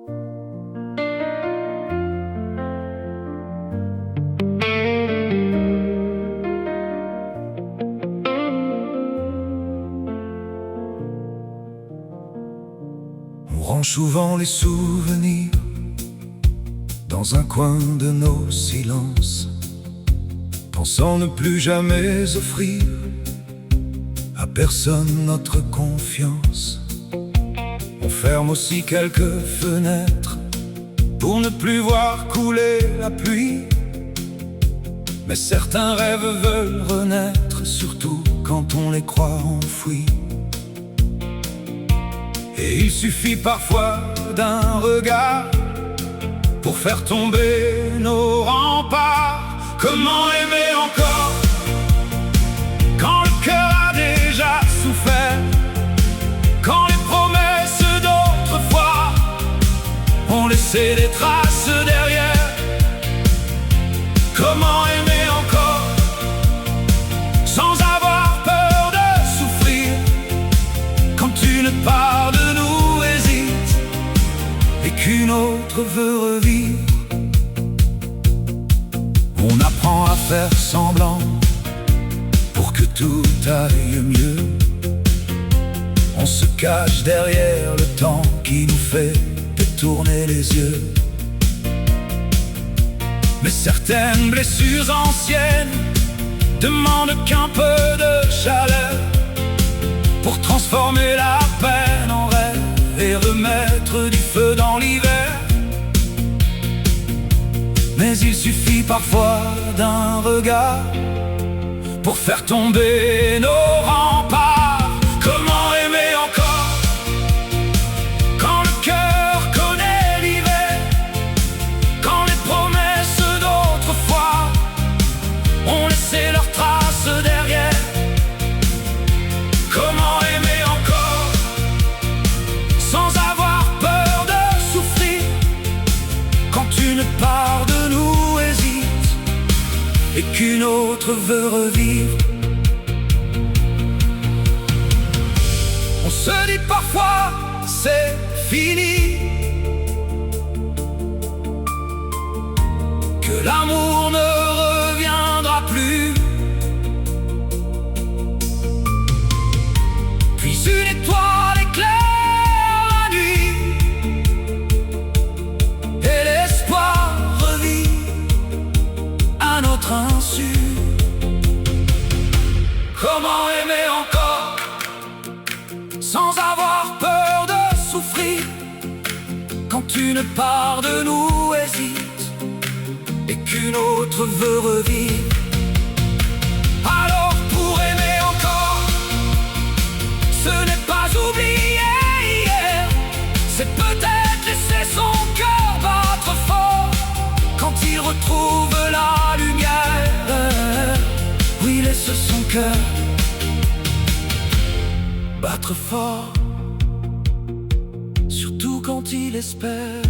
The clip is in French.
On range souvent les souvenirs dans un coin de nos silences, pensant ne plus jamais offrir à personne notre confiance. On ferme aussi quelques fenêtres pour ne plus voir couler la pluie. Mais certains rêves veulent renaître, surtout quand on les croit enfouis. Et il suffit parfois d'un regard pour faire tomber nos remparts. Comment aimer encore quand le cœur a déjà souffert, quand les promesses d'autrefois ont laissé des traces derrière? Comment aimer encore sans avoir peur de souffrir, quand une part de nous hésite et qu'une autre veut revivre? On apprend à faire semblant pour que tout aille mieux. On se cache derrière le temps qui nous fait détourner les yeux. Mais certaines blessures anciennes demandent qu'un peu de chaleur pour transformer la peine en rêve et remettre du feu dans l'hiver. Mais il suffit parfois d'un regard pour faire tomber nos remparts. Comment aimer encore quand le cœur connaît l'hiver, quand les promesses d'autrefois ont laissé leurs traces derrière? Comment aimer encore sans avoir peur de souffrir, quand une part de nous hésite et qu'une autre veut revivre? On se dit parfois c'est fini, que l'amour ne reviendra plus. Puis une étoile éclaire la nuit et l'espoir revit à notre insu. Comment aimer encore sans avoir peur de souffrir, quand une part de nous hésite et qu'une autre veut revivre? Alors pour aimer encore, ce n'est pas oublier hier, c'est peut-être laisser son cœur battre fort quand il retrouve la lumière. Oui, laisse son cœur battre fort, surtout quand il espère.